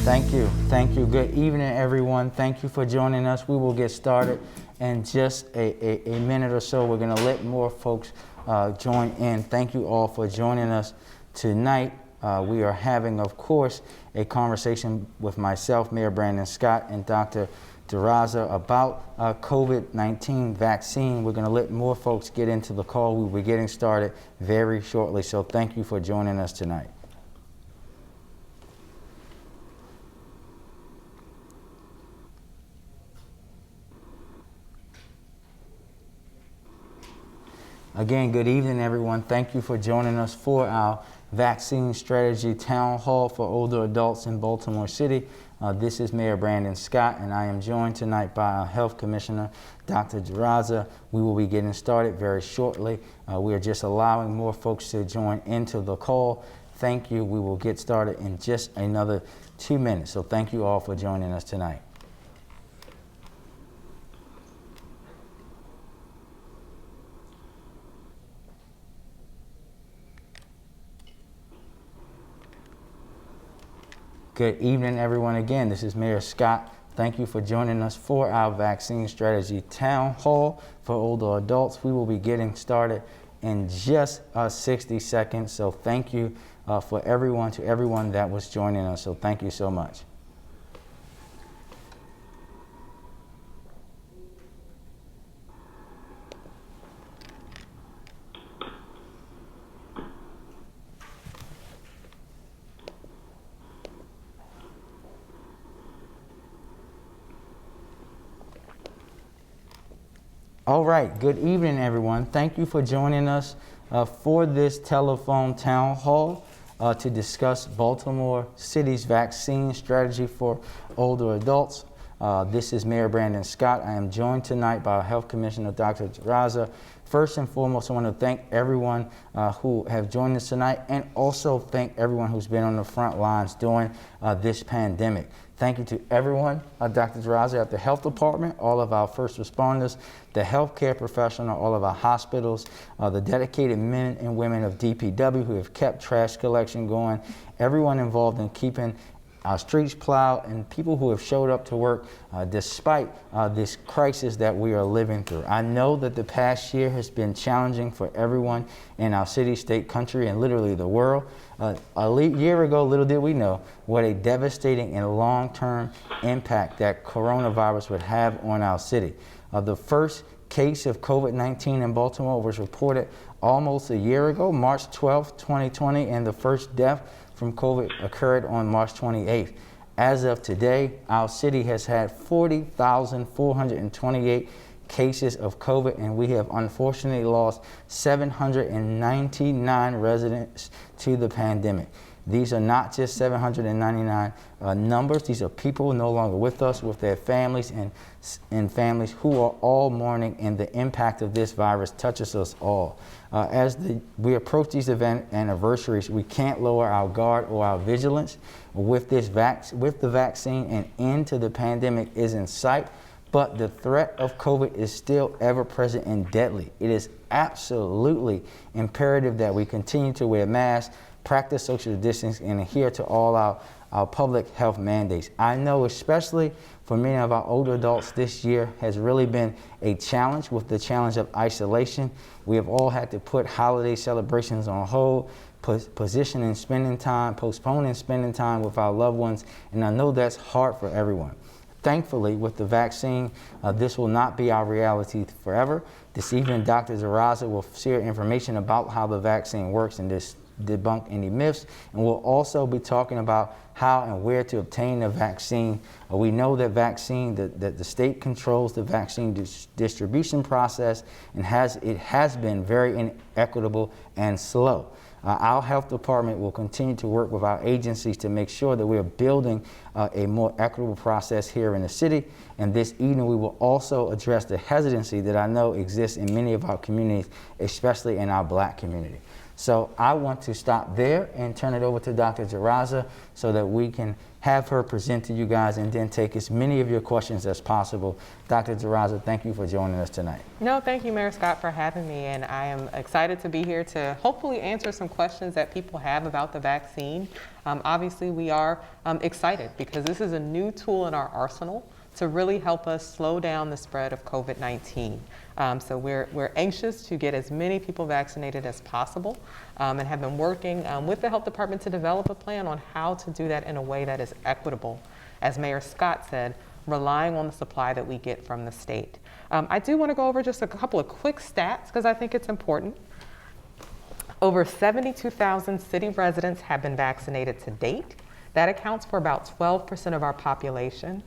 Thank you. Thank you. Good evening, everyone. Thank you for joining us. We will get started in just a minute or so. We're going to let more folks join in. Thank you all for joining us tonight. We are having, of course, a conversation with myself, Mayor Brandon Scott, and Dr. DeRaza about COVID-19 vaccine. We're going to let more folks get into the call. We'll be getting started very shortly. So thank you for joining us tonight. Again, good evening, everyone. Thank you for joining us for our Vaccine Strategy Town Hall for older adults in Baltimore City. This is Mayor Brandon Scott, and I am joined tonight by our Health Commissioner, Dr. DeRaza. We will be getting started very shortly. We are just allowing more folks to join into the call. Thank you. We will get started in just another 2 minutes. So thank you all for joining us tonight. Good evening, everyone. Again, this is Mayor Scott. Thank you for joining us for our Vaccine Strategy Town Hall for older adults. We will be getting started in just 60 seconds. So thank you to everyone that was joining us. So thank you so much. All right, good evening, everyone. Thank you for joining us for this telephone town hall to discuss Baltimore City's vaccine strategy for older adults. This is Mayor Brandon Scott. I am joined tonight by our Health Commissioner, Dr. DeRaza. First and foremost, I want to thank everyone who have joined us tonight, and also thank everyone who's been on the front lines during this pandemic. Thank you to everyone, Dr. DeRaza at the Health Department, all of our first responders, the healthcare professional, all of our hospitals, the dedicated men and women of DPW who have kept trash collection going, everyone involved in keeping our streets plowed, and people who have showed up to work despite this crisis that we are living through. I know that the past year has been challenging for everyone in our city, state, country, and literally the world. A year ago, little did we know what a devastating and long-term impact that coronavirus would have on our city. The first case of COVID-19 in Baltimore was reported almost a year ago, March 12, 2020, and the first death from COVID occurred on March 28th. As of today, our city has had 40,428 cases of COVID, and we have unfortunately lost 799 residents to the pandemic. These are not just 799 numbers. These are people no longer with us, with their families, and families who are all mourning, and the impact of this virus touches us all. As we approach these event anniversaries, we can't lower our guard or our vigilance. With the vaccine, an end to the pandemic is in sight, but the threat of COVID is still ever present and deadly. It is absolutely imperative that we continue to wear masks, practice social distancing, and adhere to all our public health mandates. I know especially for many of our older adults, this year has really been a challenge with the challenge of isolation. We have all had to put holiday celebrations on hold, postponing spending time with our loved ones, and I know that's hard for everyone. Thankfully, with the vaccine, this will not be our reality forever. This evening, Dr. DeRaza will share information about how the vaccine works and debunk any myths, and we'll also be talking about how and where to obtain the vaccine. We know that that the state controls the vaccine distribution process, and it has been very inequitable and slow. Our health department will continue to work with our agencies to make sure that we are building a more equitable process here in the city. And this evening, we will also address the hesitancy that I know exists in many of our communities, especially in our Black community. So I want to stop there and turn it over to Dr. Jaraza so that we can have her present to you guys and then take as many of your questions as possible. Dr. Jaraza, thank you for joining us tonight. No, thank you, Mayor Scott, for having me. And I am excited to be here to hopefully answer some questions that people have about the vaccine. Obviously, we are excited because this is a new tool in our arsenal to really help us slow down the spread of COVID-19. So we're anxious to get as many people vaccinated as possible and have been working with the health department to develop a plan on how to do that in a way that is equitable. As Mayor Scott said, relying on the supply that we get from the state. I do want to go over just a couple of quick stats because I think it's important. Over 72,000 city residents have been vaccinated to date. That accounts for about 12% of our population.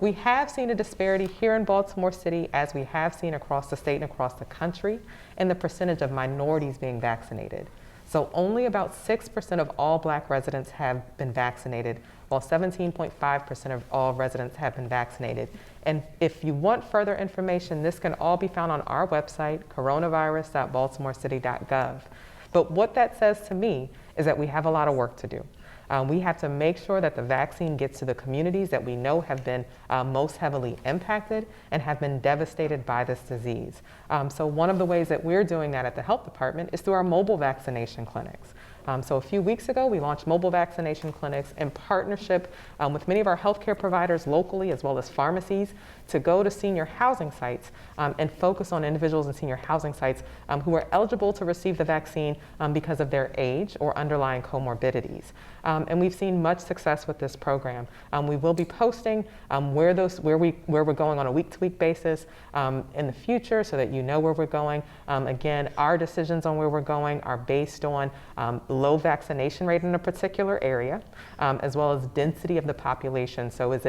We have seen a disparity here in Baltimore City, as we have seen across the state and across the country, in the percentage of minorities being vaccinated. So only about 6% of all Black residents have been vaccinated, while 17.5% of all residents have been vaccinated. And if you want further information, this can all be found on our website, coronavirus.baltimorecity.gov. But what that says to me is that we have a lot of work to do. We have to make sure that the vaccine gets to the communities that we know have been most heavily impacted and have been devastated by this disease. So one of the ways that we're doing that at the health department is through our mobile vaccination clinics. So a few weeks ago, we launched mobile vaccination clinics in partnership with many of our healthcare providers locally, as well as pharmacies, to go to senior housing sites and focus on individuals in senior housing sites who are eligible to receive the vaccine because of their age or underlying comorbidities. And we've seen much success with this program. We will be posting where we're going on a week-to-week basis in the future so that you know where we're going. Again, our decisions on where we're going are based on low vaccination rate in a particular area, as well as density of the population. So is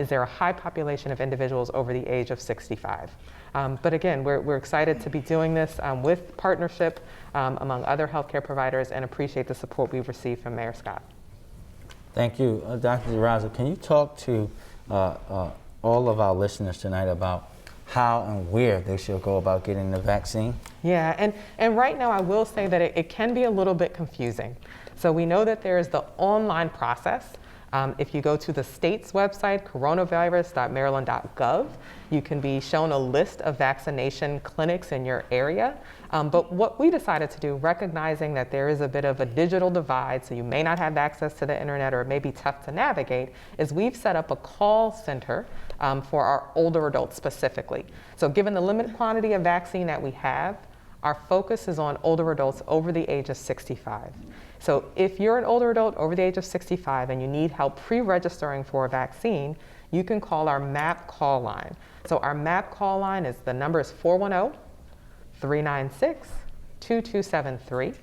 there a high population of individuals over the age of 65? But again, we're excited to be doing this with partnership among other healthcare providers and appreciate the support we've received from Mayor Scott. Thank you. Dr. Jaraza, can you talk to all of our listeners tonight about how and where they should go about getting the vaccine? Yeah, and right now I will say that it can be a little bit confusing. So we know that there is the online process. If you go to the state's website, coronavirus.maryland.gov, you can be shown a list of vaccination clinics in your area. But what we decided to do, recognizing that there is a bit of a digital divide, so you may not have access to the internet or it may be tough to navigate, is we've set up a call center for our older adults specifically. So given the limited quantity of vaccine that we have, our focus is on older adults over the age of 65. So if you're an older adult over the age of 65 and you need help pre-registering for a vaccine, you can call our MAP call line. So our MAP call line is, the number is 410-396-2273.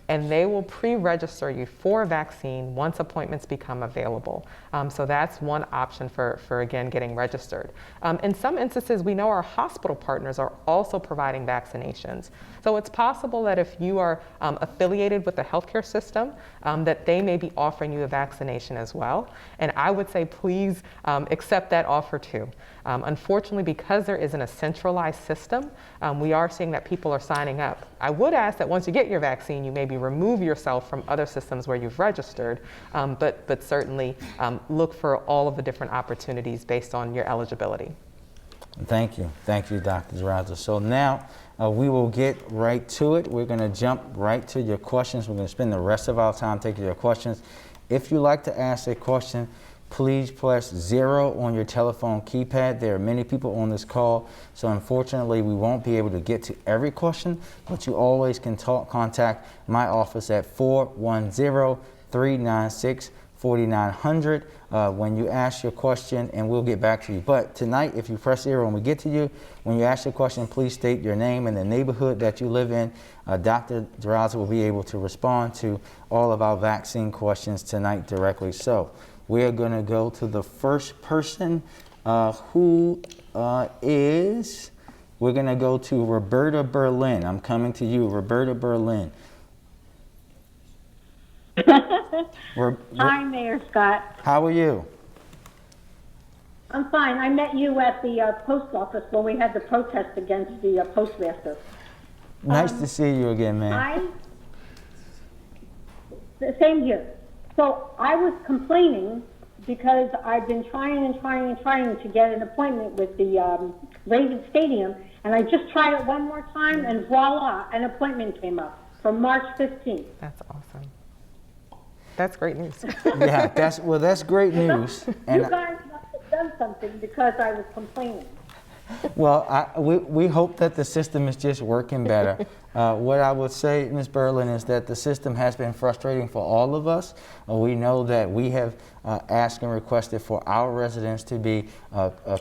And they will pre-register you for a vaccine once appointments become available. So that's one option for again, getting registered. In some instances, we know our hospital partners are also providing vaccinations. So it's possible that if you are affiliated with the healthcare system, that they may be offering you a vaccination as well. And I would say, please accept that offer too. Unfortunately, because there isn't a centralized system, we are seeing that people are signing up. I would ask that once you get your vaccine, you maybe remove yourself from other systems where you've registered, but certainly look for all of the different opportunities based on your eligibility. Thank you, Dr. Jaraza. So now we will get right to it. We're going to jump right to your questions. We're going to spend the rest of our time taking your questions. If you'd like to ask a question, please press 0 on your telephone keypad. There are many people on this call, so unfortunately we won't be able to get to every question, but you always can contact my office at 410-396-4900 when you ask your question, and we'll get back to you. But tonight, if you press 0 when we get to you, when you ask your question, please state your name and the neighborhood that you live in. Dr. Jaraza will be able to respond to all of our vaccine questions tonight directly. So we're going to go to the first person we're going to go to Roberta Berlin. I'm coming to you, Roberta Berlin. Hi, Mayor Scott. How are you? I'm fine. I met you at the post office when we had the protest against the postmaster. Nice to see you again, man. The same here. So I was complaining because I've been trying to get an appointment with the Raven Stadium, and I just tried it one more time, and voila, an appointment came up for March 15th. That's awesome. That's great news. Yeah, that's great news. And You guys must have done something because I was complaining. well, we hope that the system is just working better. What I would say, Ms. Berlin, is that the system has been frustrating for all of us. We know that we have asked and requested for our residents to be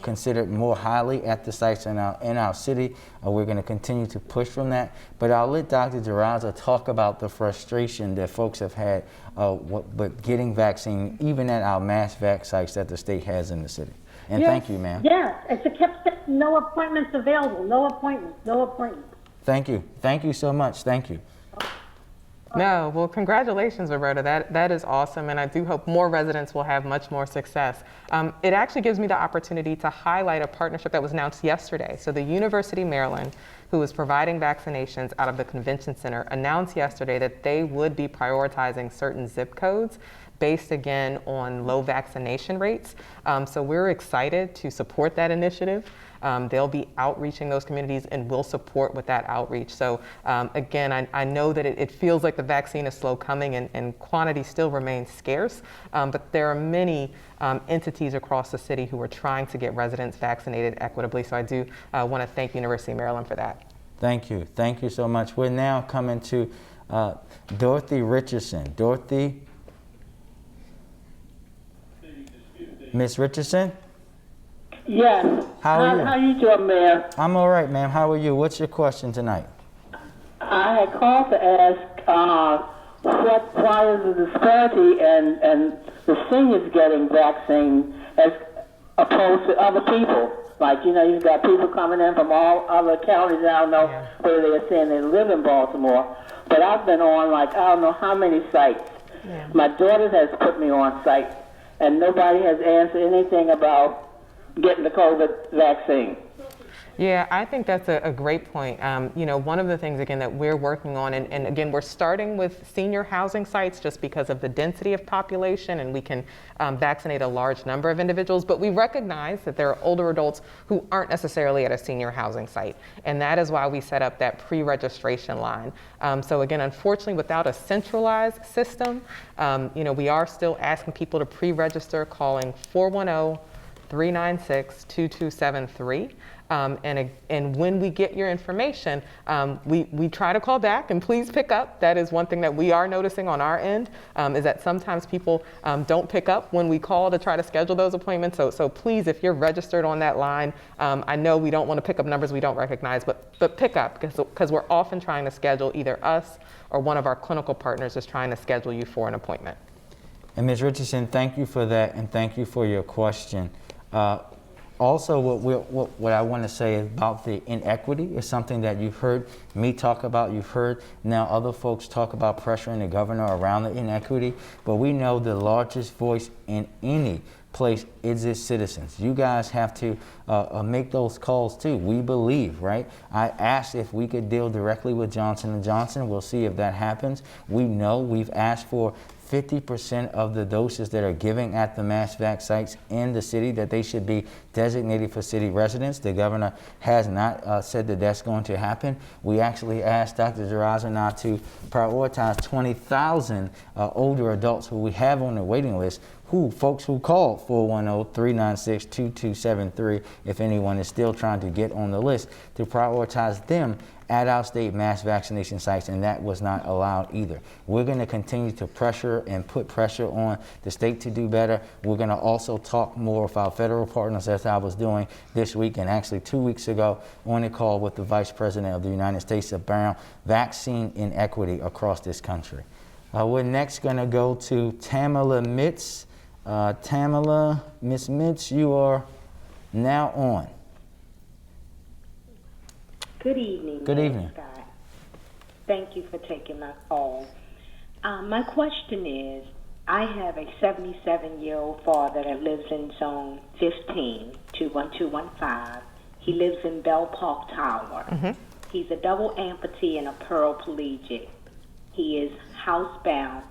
considered more highly at the sites in our city. We're going to continue to push from that. But I'll let Dr. Duraza talk about the frustration that folks have had but getting vaccine, even at our mass vac sites that the state has in the city. And Yes. thank you, ma'am. Yes, it kept saying no appointments available, no appointments, no appointments. Thank you. Thank you so much. Thank you. No, well, congratulations, Roberta. That is awesome, and I do hope more residents will have much more success. It actually gives me the opportunity to highlight a partnership that was announced yesterday. So the University of Maryland, who is providing vaccinations out of the convention center, announced yesterday that they would be prioritizing certain zip codes based again on low vaccination rates. So we're excited to support that initiative. They'll be outreaching those communities and we'll support with that outreach. So again, I know that it feels like the vaccine is slow coming and quantity still remains scarce, but there are many entities across the city who are trying to get residents vaccinated equitably. So I do want to thank University of Maryland for that. Thank you. Thank you so much. We're now coming to Dorothy Richardson. Dorothy? Miss Richardson? Yes. How are you? How you doing, Mayor? I'm all right, ma'am. How are you? What's your question tonight? I had called to ask why is the disparity and the seniors getting vaccine as opposed to other people? Like, you've got people coming in from all other counties. I don't know whether they're saying they live in Baltimore, but I've been on I don't know how many sites. Yeah. My daughter has put me on sites, and nobody has answered anything about getting the COVID vaccine. Yeah, I think that's a great point. One of the things, again, that we're working on, and again, we're starting with senior housing sites just because of the density of population, and we can vaccinate a large number of individuals, but we recognize that there are older adults who aren't necessarily at a senior housing site, and that is why we set up that pre-registration line. So again, unfortunately, without a centralized system, we are still asking people to pre-register calling 410-396-2273. And when we get your information, we try to call back and please pick up. That is one thing that we are noticing on our end, is that sometimes people don't pick up when we call to try to schedule those appointments. So please, if you're registered on that line, I know we don't want to pick up numbers we don't recognize, but pick up because we're often trying to schedule either us or one of our clinical partners is trying to schedule you for an appointment. And Ms. Richardson, thank you for that, and thank you for your question. Also, what I want to say about the inequity is something that you've heard me talk about. You've heard now other folks talk about pressuring the governor around the inequity. But we know the largest voice in any place is its citizens. You guys have to make those calls too. We believe, right? I asked if we could deal directly with Johnson & Johnson. We'll see if that happens. We know we've asked for 50% of the doses that are given at the mass vac sites in the city that they should be designated for city residents. The governor has not said that that's going to happen. We actually asked Dr. Duraza not to prioritize 20,000 older adults who we have on the waiting list, folks who called 410-396-2273, if anyone is still trying to get on the list, to prioritize them at our state mass vaccination sites, and that was not allowed either. We're going to continue to pressure and put pressure on the state to do better. We're going to also talk more with our federal partners, as I was doing this week and actually 2 weeks ago on a call with the Vice President of the United States around vaccine inequity across this country. We're next going to go to Tamala Mitz. Tamala, Miss Mitz, you are now on. Good evening. Good evening. Scott. Thank you for taking my call. My question is, I have a 77-year-old father that lives in Zone 15, 21215. He lives in Bell Park Tower. Mm-hmm. He's a double amputee and a paraplegic. He is housebound.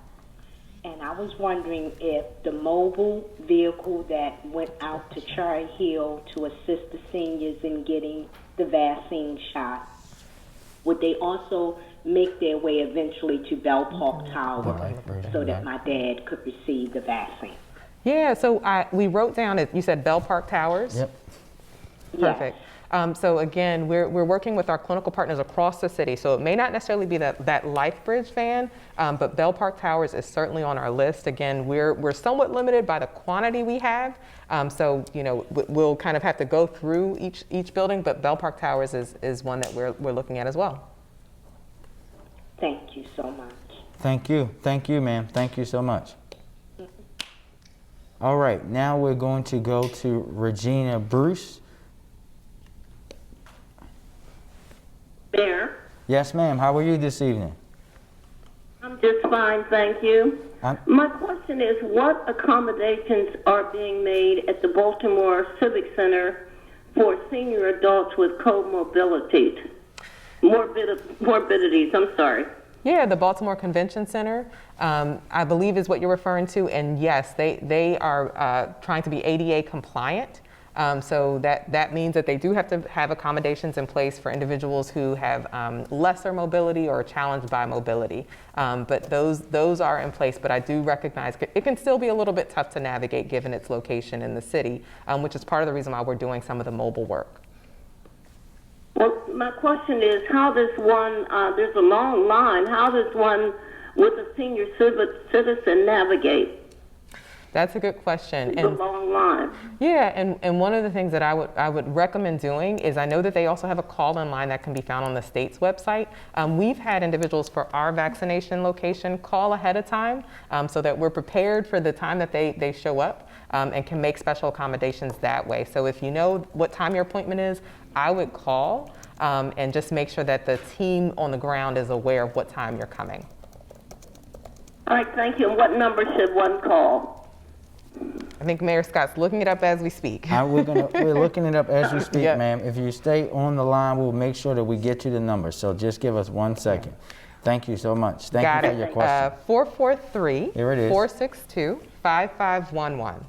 and I was wondering if the mobile vehicle that went out to Cherry Hill to assist the seniors in getting the vaccine shot, would they also make their way eventually to Bell Park Tower so that my dad could receive the vaccine? Yeah, so we wrote down, you said Bell Park Towers? Yep. Perfect. So again, we're working with our clinical partners across the city. So it may not necessarily be that LifeBridge van, but Bell Park Towers is certainly on our list. Again, we're somewhat limited by the quantity we have. So we'll kind of have to go through each building, but Bell Park Towers is one that we're looking at as well. Thank you so much. Thank you, ma'am. Thank you so much. All right, now we're going to go to Regina Bruce. Mayor, Yes, ma'am. How are you this evening? I'm just fine, thank you. My question is, what accommodations are being made at the Baltimore Civic Center for senior adults with comorbidities? Morbidities, I'm sorry. Yeah, the Baltimore Convention Center, I believe is what you're referring to. And yes, they are trying to be ADA compliant. So that means that they do have to have accommodations in place for individuals who have lesser mobility or are challenged by mobility. But those are in place, but I do recognize it can still be a little bit tough to navigate given its location in the city, which is part of the reason why we're doing some of the mobile work. Well, my question is, how does one, there's a long line, how does one with a senior citizen navigate? That's a good question. It's a long line. Yeah, and one of the things that I would recommend doing is, I know that they also have a call-in line that can be found on the state's website. We've had individuals for our vaccination location call ahead of time so that we're prepared for the time that they show up and can make special accommodations that way. So if you know what time your appointment is, I would call and just make sure that the team on the ground is aware of what time you're coming. All right, thank you. And what number should one call? I think Mayor Scott's looking it up as we speak. We're looking it up as we speak, Yep. ma'am. If you stay on the line, we'll make sure that we get you the number. So just give us 1 second. Thank you so much. Thank Got you it. for your question. 443 Here it is. 462 5511.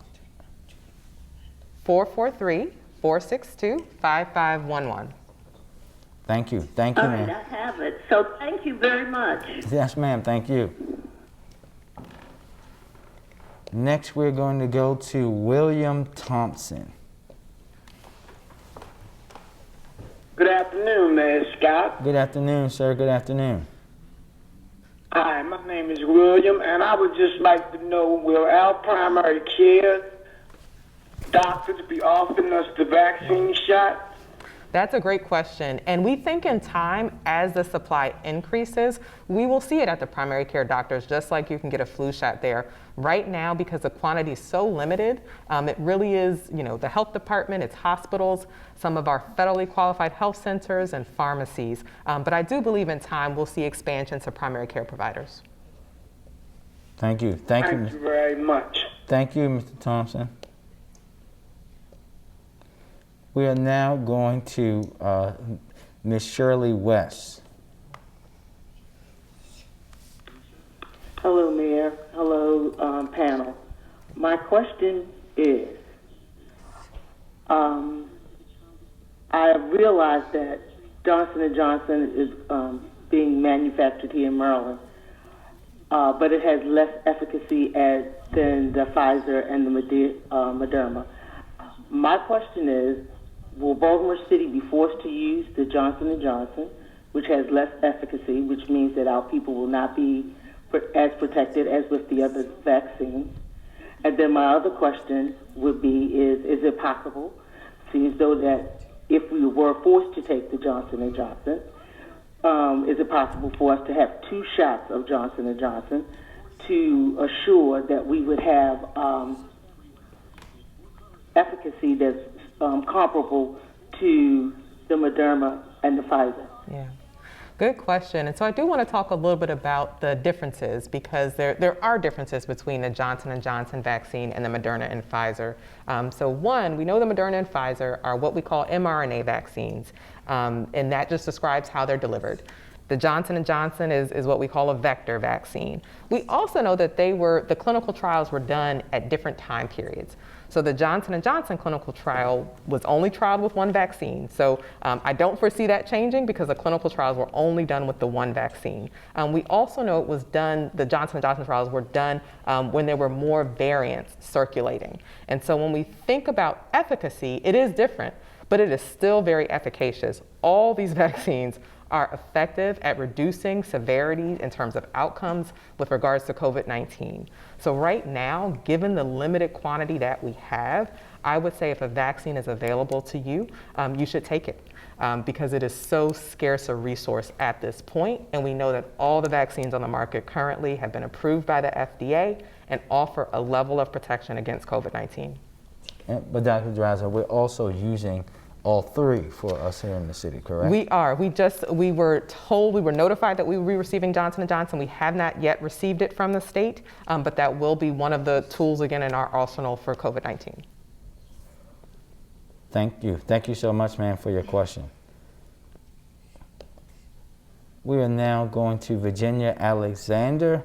443 462 5511. Thank you. Thank you, All right, ma'am. I have it. So thank you very much. Yes, ma'am. Thank you. Next, we're going to go to William Thompson. Good afternoon, Mayor Scott. Good afternoon, sir. Good afternoon. Hi, my name is William, and I would just like to know, will our primary care doctors be offering us the vaccine shot? That's a great question. And we think in time, as the supply increases, we will see it at the primary care doctors, just like you can get a flu shot there. Right now, because the quantity is so limited, it really is, the health department, it's hospitals, some of our federally qualified health centers and pharmacies. But I do believe in time, we'll see expansion to primary care providers. Thank you. Thank you. Thank you very much. Thank you, Mr. Thompson. We are now going to Ms. Shirley West. Hello, Mayor. Hello, panel. My question is, I realize that Johnson & Johnson is being manufactured here in Maryland, but it has less efficacy than the Pfizer and the Moderna. My question is, will Baltimore City be forced to use the Johnson & Johnson, which has less efficacy, which means that our people will not be as protected as with the other vaccines? And then my other question would be, is it possible, seems though that if we were forced to take the Johnson & Johnson, is it possible for us to have 2 shots of Johnson & Johnson to assure that we would have efficacy that's comparable to the Moderna and the Pfizer? Yeah. Good question. And so I do want to talk a little bit about the differences, because there are differences between the Johnson & Johnson vaccine and the Moderna and Pfizer. So one, we know the Moderna and Pfizer are what we call mRNA vaccines, and that just describes how they're delivered. The Johnson & Johnson is what we call a vector vaccine. We also know that the clinical trials were done at different time periods. So the Johnson & Johnson clinical trial was only trialed with one vaccine. So I don't foresee that changing because the clinical trials were only done with the one vaccine. We also know it was done, the Johnson & Johnson trials were done when there were more variants circulating. And so when we think about efficacy, it is different, but it is still very efficacious. All these vaccines are effective at reducing severity in terms of outcomes with regards to COVID-19. So right now, given the limited quantity that we have, I would say if a vaccine is available to you, you should take it because it is so scarce a resource at this point. And we know that all the vaccines on the market currently have been approved by the FDA and offer a level of protection against COVID-19. But Dr. Dreiser, we're also using all three for us here in the city, correct? We are. We were notified that we would be receiving Johnson & Johnson. We have not yet received it from the state, but that will be one of the tools again in our arsenal for COVID-19. Thank you. Thank you so much, ma'am, for your question. We are now going to Virginia Alexander.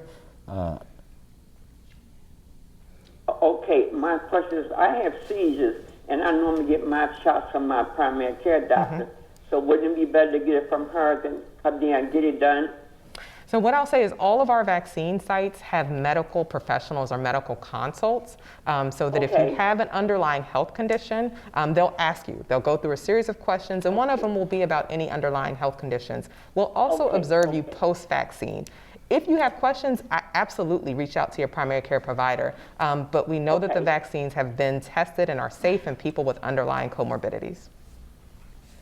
Okay, my question is, I have seizures, and I normally get my shots from my primary care doctor. So wouldn't it be better to get it from her than come there and get it done? So what I'll say is all of our vaccine sites have medical professionals or medical consults, so that if you have an underlying health condition, they'll ask you. They'll go through a series of questions, and one of them will be about any underlying health conditions. We'll also observe you post-vaccine. If you have questions, absolutely reach out to your primary care provider. But we know that the vaccines have been tested and are safe in people with underlying comorbidities.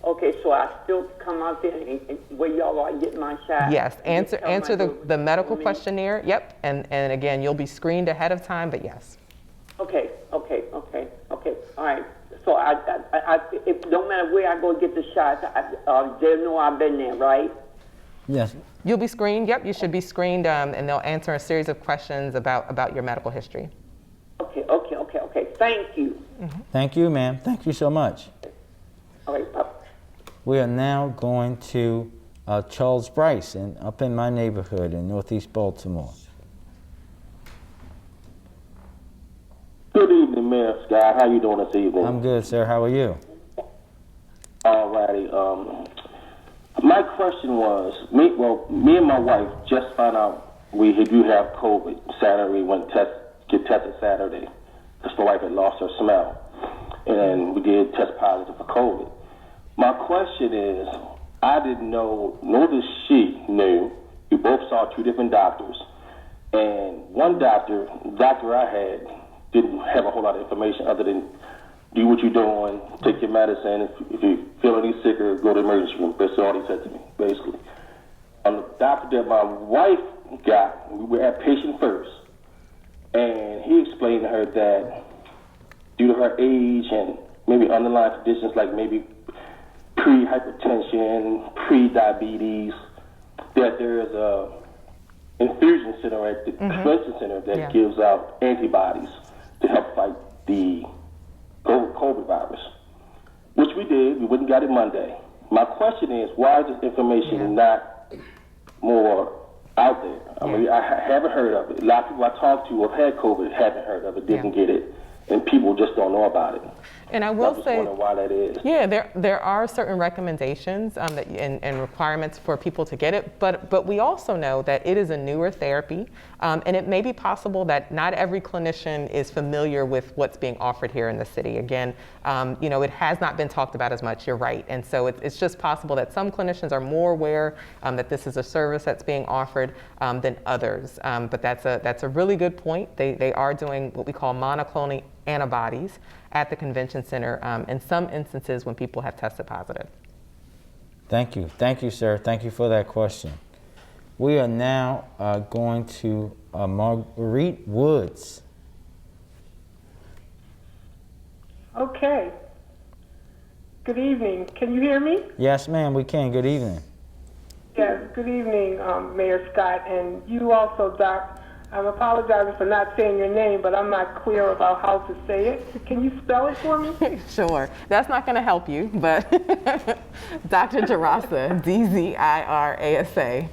Okay, so I still come out there and where y'all are getting my shot? Yes, answer the medical questionnaire, yep, and again, you'll be screened ahead of time, but yes. Okay, all right. So it don't matter where I go get the shot, they'll know I've been there, right? Yes. You'll be screened, yep, you should be screened, and they'll answer a series of questions about your medical history. Okay, thank you. Thank you, ma'am. Thank you so much. All right, bye. We are now going to Charles Bryce up in my neighborhood in Northeast Baltimore. Good evening, Mayor Scott. How you doing this evening? I'm good, sir. How are you? All righty. My question was, me and my wife just found out we do have COVID. Saturday, we get tested Saturday because my wife had lost her smell, and we did test positive for COVID. My question is, I didn't know, nor does she knew. We both saw two different doctors, and one doctor I had didn't have a whole lot of information other than do what you're doing, take your medicine. If you feel any sicker, go to the emergency room. That's all he said to me, basically. The doctor that my wife got, we were at patient first, and he explained to her that due to her age and maybe underlying conditions like maybe pre-hypertension, pre-diabetes, that there is a infusion center at the prevention center that gives out antibodies to help fight the COVID virus, which we did. We went and got it Monday. My question is, why is this information not more out there? I mean, I haven't heard of it. A lot of people I talked to who have had COVID haven't heard of it, didn't get it, and people just don't know about it. And I will say, why that is. Yeah, there are certain recommendations and requirements for people to get it, but we also know that it is a newer therapy, and it may be possible that not every clinician is familiar with what's being offered here in the city. Again, it has not been talked about as much. You're right, and so it's just possible that some clinicians are more aware that this is a service that's being offered than others. But that's a really good point. They are doing what we call monoclonal antibodies at the convention center in some instances when people have tested positive. Thank you, sir. Thank you for that question. We are now going to Marguerite Woods. Okay. Good evening. Can you hear me? Yes, ma'am, we can. Good evening. Yes, good evening, Mayor Scott, and you also, I'm apologizing for not saying your name, but I'm not clear about how to say it. Can you spell it for me? Sure. That's not going to help you, but Dr. Jarasa, D-Z-I-R-A-S-A.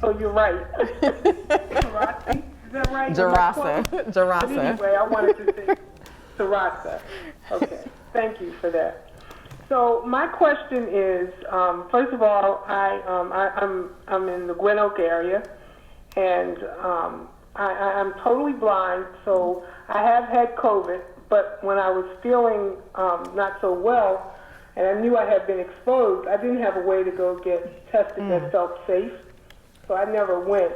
So you're right. Jarasi? Is that right? Jarasa. But Jarasa. anyway, I wanted to say Jarasa. Okay. Thank you for that. So my question is, first of all, I'm in the Gwen Oak area, and I'm totally blind, so I have had COVID, but when I was feeling not so well, and I knew I had been exposed, I didn't have a way to go get tested that felt safe, so I never went.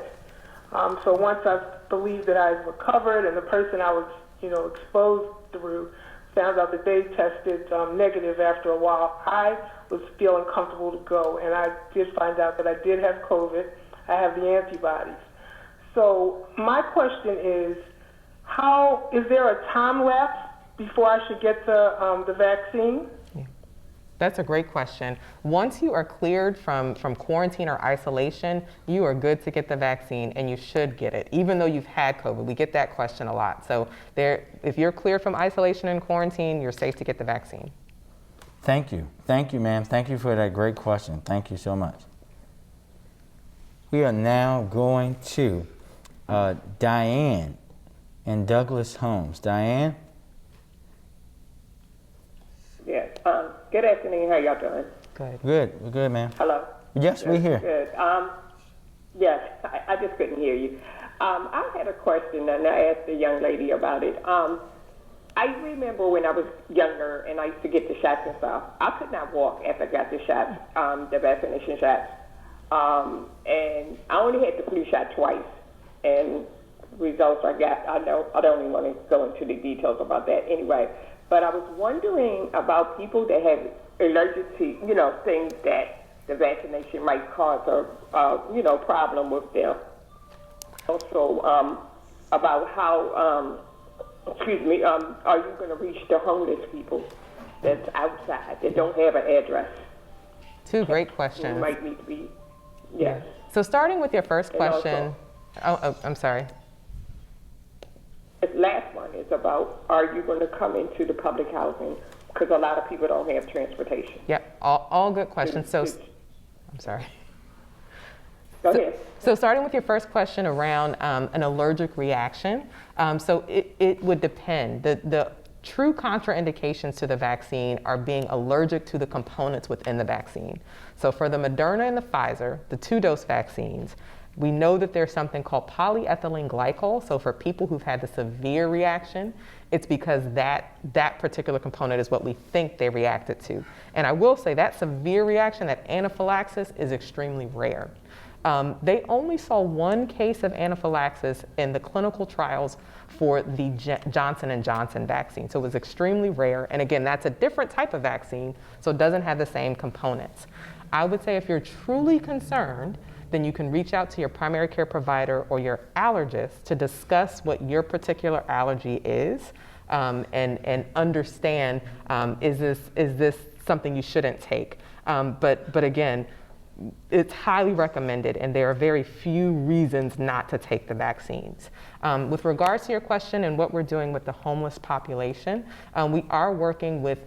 So once I believed that I recovered, and the person I was, exposed through found out that they tested negative after a while, I was feeling comfortable to go, and I did find out that I did have COVID. I have the antibodies. So my question is, is there a time lapse before I should get the vaccine? That's a great question. Once you are cleared from quarantine or isolation, you are good to get the vaccine, and you should get it, even though you've had COVID. We get that question a lot. So if you're cleared from isolation and quarantine, you're safe to get the vaccine. Thank you. Thank you, ma'am. Thank you for that great question. Thank you so much. We are now going to Diane in Douglas Homes. Diane? Yes. Good afternoon. How y'all doing? Good. Good. We're good, ma'am. Hello? Yes, we're here. Good. Yes, I just couldn't hear you. I had a question, and I asked the young lady about it. I remember when I was younger, and I used to get the shots and stuff. I could not walk after I got the shots, the vaccination shots. And I only had the flu shot twice. And results I got, I don't even want to go into the details about that anyway. But I was wondering about people that have allergic to, things that the vaccination might cause a, problem with them. Also, about how, are you going to reach the homeless people that's outside, that don't have an address? Two great questions. You might need to be, yes. So starting with your first question, I'm sorry. The last one is about, are you going to come into the public housing? Because a lot of people don't have transportation. Yep, all good questions. So, I'm sorry. Go ahead. So starting with your first question around an allergic reaction, so it would depend. The true contraindications to the vaccine are being allergic to the components within the vaccine. So for the Moderna and the Pfizer, the 2-dose vaccines, we know that there's something called polyethylene glycol. So for people who've had the severe reaction, it's because that particular component is what we think they reacted to. And I will say that severe reaction, that anaphylaxis, is extremely rare. They only saw one case of anaphylaxis in the clinical trials for the Johnson & Johnson vaccine. So it was extremely rare. And again, that's a different type of vaccine, so it doesn't have the same components. I would say if you're truly concerned, then you can reach out to your primary care provider or your allergist to discuss what your particular allergy is, and understand, is this something you shouldn't take? But again, it's highly recommended, and there are very few reasons not to take the vaccines. With regards to your question and what we're doing with the homeless population, we are working with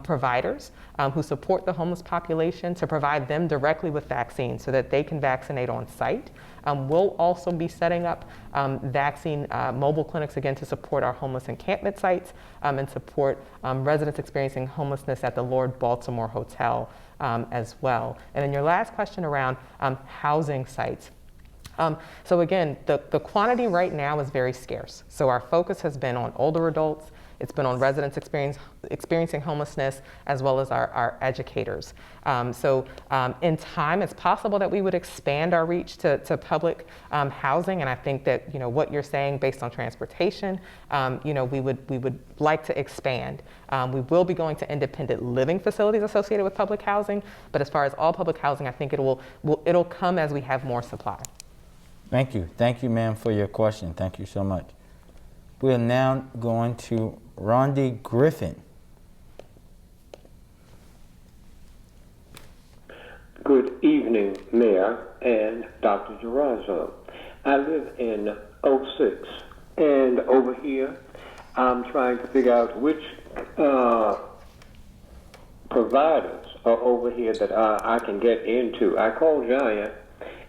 providers who support the homeless population to provide them directly with vaccines so that they can vaccinate on site. We'll also be setting up vaccine mobile clinics again to support our homeless encampment sites and support residents experiencing homelessness at the Lord Baltimore Hotel as well. And then your last question around housing sites. So again, the quantity right now is very scarce. So our focus has been on older adults. It's been on residents experiencing homelessness, as well as our educators. In time, it's possible that we would expand our reach to public housing, and I think that what you're saying based on transportation, we would like to expand. We will be going to independent living facilities associated with public housing, but as far as all public housing, I think it'll come as we have more supply. Thank you, ma'am, for your question. Thank you so much. We are now going to Rondi Griffin. Good evening, Mayor and Dr. Jarasa. I live in 06, and over here, I'm trying to figure out which providers are over here that I can get into. I called Giant,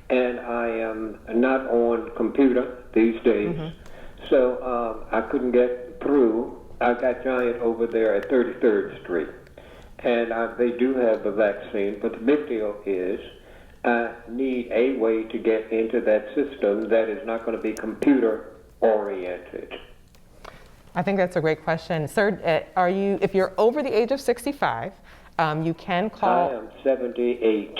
and I am not on computer these days, so I couldn't get through. I got Giant over there at 33rd Street, and they do have the vaccine, but the big deal is I need a way to get into that system that is not going to be computer oriented. I think that's a great question. Sir, if you're over the age of 65, you can call. I am 78.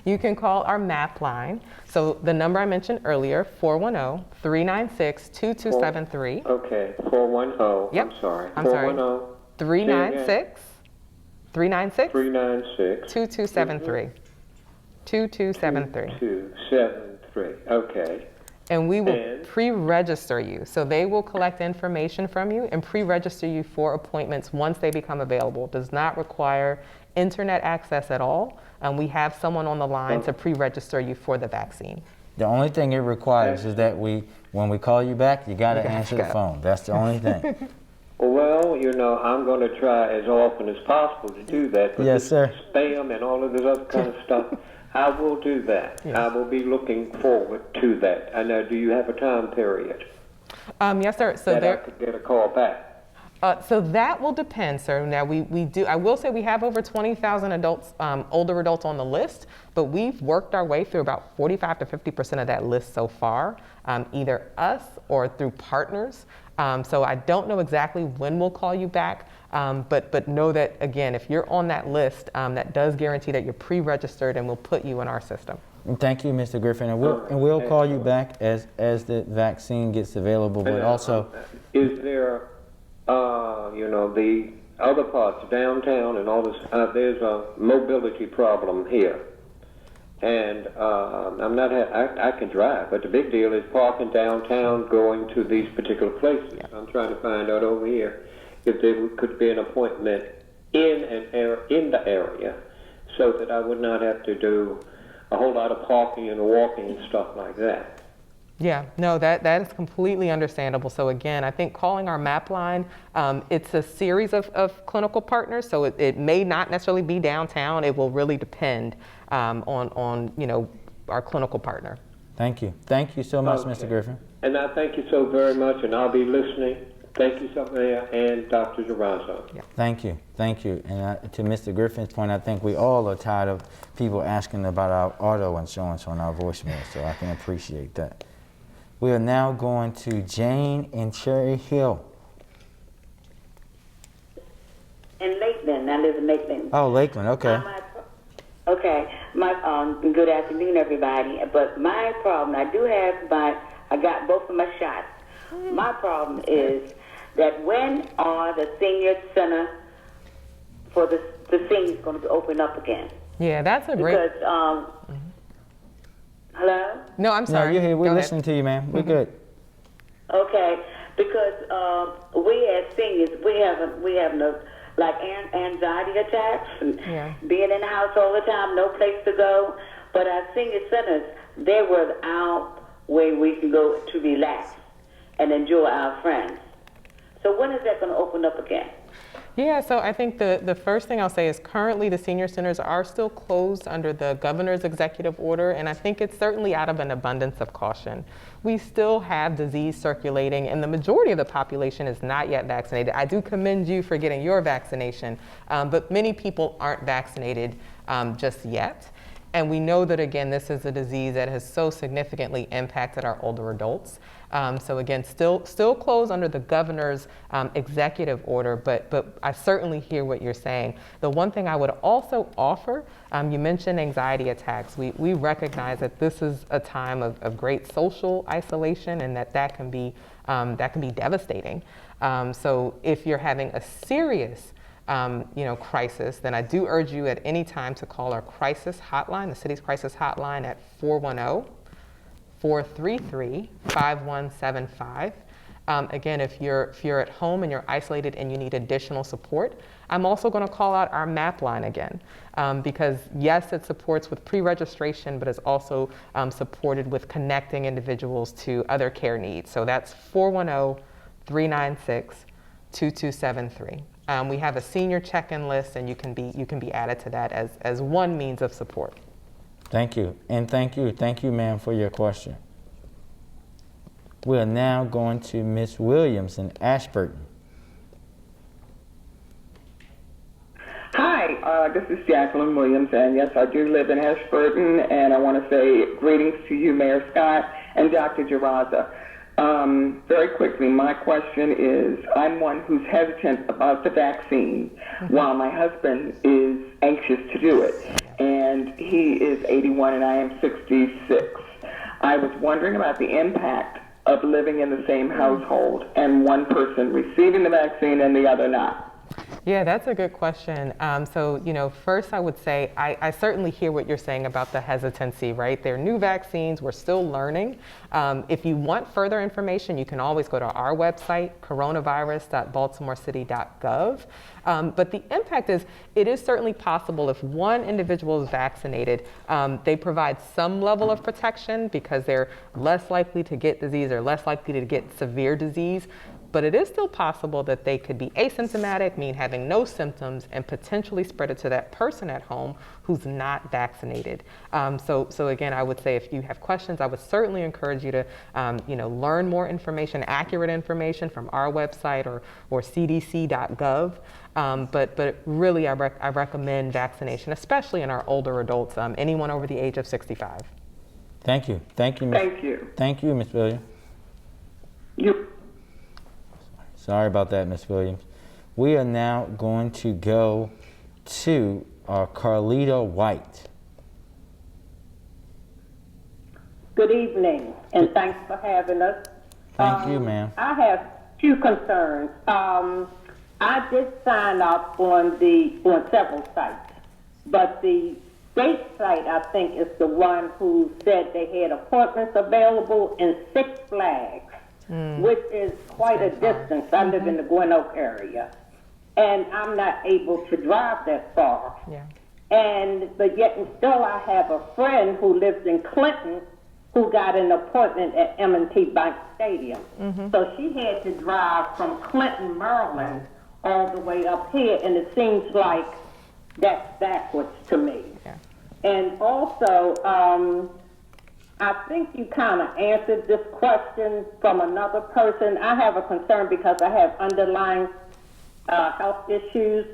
You can call our MAP line. So the number I mentioned earlier, 410-396-2273. Okay, 410. Yep. I'm sorry. I'm sorry. 410. 396. 2273. 2273. 273. Okay. And we will pre-register you. So they will collect information from you and pre-register you for appointments once they become available. It does not require internet access at all. We have someone on the line to pre-register you for the vaccine. The only thing it requires is that when we call you back, you got to answer the phone. That's the only thing. Well, I'm going to try as often as possible to do that. But yes, sir. Spam and all of this other kind of stuff, I will do that. Yes. I will be looking forward to that. And now, do you have a time period? Yes, sir. So I could get a call back. So that will depend, sir. Now we do. I will say we have over 20,000 adults, older adults on the list, but we've worked our way through about 45 to 50% of that list so far, either us or through partners. So I don't know exactly when we'll call you back, but know that again, if you're on that list, that does guarantee that you're pre-registered and we'll put you in our system. And thank you, Mr. Griffin, and we'll call you back as the vaccine gets available. But also, is there the other parts, downtown and all this, there's a mobility problem here. And I can drive, but the big deal is parking downtown, going to these particular places. Yeah. I'm trying to find out over here if there could be an appointment in the area so that I would not have to do a whole lot of parking and walking and stuff like that. Yeah, no, that is completely understandable. So again, I think calling our MAP line, it's a series of clinical partners, so it may not necessarily be downtown. It will really depend on our clinical partner. Thank you. Thank you so much, Mr. Griffin. And I thank you so very much, and I'll be listening. Thank you, Sophia and Dr. Gerardo. Yeah. Thank you. Thank you. And to Mr. Griffin's point, I think we all are tired of people asking about our auto insurance on our voicemail, so I can appreciate that. We are now going to Jane in Cherry Hill. In Lakeland. I live in Lakeland. Oh, Lakeland. Okay. Okay. Good afternoon, everybody. But my problem, I got both of my shots. My problem is that when are the senior center for the seniors going to open up again? Yeah, that's a great... Because, hello? No, I'm sorry. No, you're here. We're listening to you, ma'am. We're good. Okay, because we as seniors, we have no, like anxiety attacks and being in the house all the time, no place to go. But our senior centers, they were our way we can go to relax and enjoy our friends. So when is that going to open up again? Yeah, so I think the first thing I'll say is currently the senior centers are still closed under the governor's executive order, and I think it's certainly out of an abundance of caution. We still have disease circulating, and the majority of the population is not yet vaccinated. I do commend you for getting your vaccination, but many people aren't vaccinated just yet. And we know that, again, this is a disease that has so significantly impacted our older adults. So again, still closed under the governor's executive order, but I certainly hear what you're saying. The one thing I would also offer, you mentioned anxiety attacks. We recognize that this is a time of great social isolation, and that can be devastating. So if you're having a serious crisis, then I do urge you at any time to call our crisis hotline, the city's crisis hotline at 410-433-5175. Again, if you're at home and you're isolated and you need additional support, I'm also going to call out our MAP line again, because yes, it supports with pre-registration, but it's also supported with connecting individuals to other care needs. So that's 410-396-2273. We have a senior check-in list, and you can be added to that as one means of support. Thank you, and thank you, ma'am, for your question. We are now going to Miss Williams in Ashburton. Hi, this is Jacqueline Williams, and yes, I do live in Ashburton, and I want to say greetings to you, Mayor Scott, and Dr. Jaraza. Very quickly, my question is, I'm one who's hesitant about the vaccine, while my husband is anxious to do it, and he is 81 and I am 66. I was wondering about the impact of living in the same household and one person receiving the vaccine and the other not. Yeah, that's a good question. So, first I would say I certainly hear what you're saying about the hesitancy, right? They're new vaccines. We're still learning. If you want further information, you can always go to our website, coronavirus.baltimorecity.gov. But the impact is, it is certainly possible if one individual is vaccinated, they provide some level of protection because they're less likely to get disease or less likely to get severe disease. But it is still possible that they could be asymptomatic, meaning having no symptoms, and potentially spread it to that person at home who's not vaccinated. So again, I would say if you have questions, I would certainly encourage you to learn more information, accurate information from our website or cdc.gov. But really, I recommend vaccination, especially in our older adults, anyone over the age of 65. Thank you. Thank you, Ms. Thank you. Thank you, Ms. Williams. Sorry about that, Ms. Williams. We are now going to go to Carlita White. Good evening, and thanks for having us. Thank you, ma'am. I have two concerns. I did sign up on several sites, but the state site, I think, is the one who said they had appointments available in Six Flags. Which is quite a distance. I live in the Gwen Oak area, and I'm not able to drive that far. Yeah. But yet and still, I have a friend who lives in Clinton who got an appointment at M&T Bank Stadium. So she had to drive from Clinton, Maryland, all the way up here, and it seems like that's backwards to me. Yeah. And also, I think you kind of answered this question from another person. I have a concern because I have underlying health issues,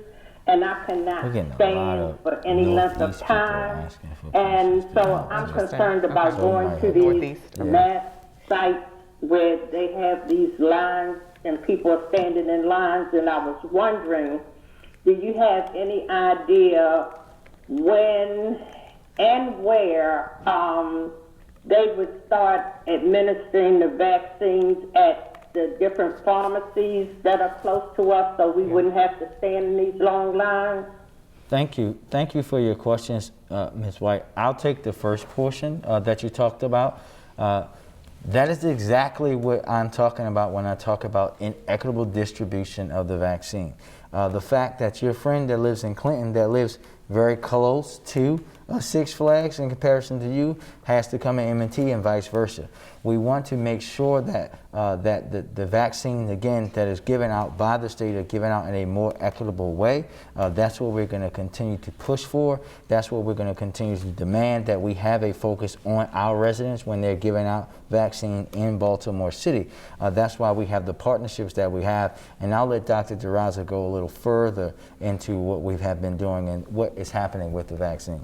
and I cannot stand for any length of time. And so I'm concerned about going to these mass sites where they have these lines and people are standing in lines, and I was wondering, do you have any idea when and where they would start administering the vaccines at the different pharmacies that are close to us so we wouldn't have to stand in these long lines? Thank you. Thank you for your questions, Ms. White. I'll take the first portion that you talked about. That is exactly what I'm talking about when I talk about inequitable distribution of the vaccine. The fact that your friend that lives in Clinton, that lives very close to Six Flags in comparison to you, has to come in M&T and vice versa. We want to make sure that the vaccine, again, that is given out by the state are given out in a more equitable way. That's what we're going to continue to push for. That's what we're going to continue to demand, that we have a focus on our residents when they're giving out vaccine in Baltimore City. That's why we have the partnerships that we have. And I'll let Dr. Duraza go a little further into what we have been doing and what is happening with the vaccine.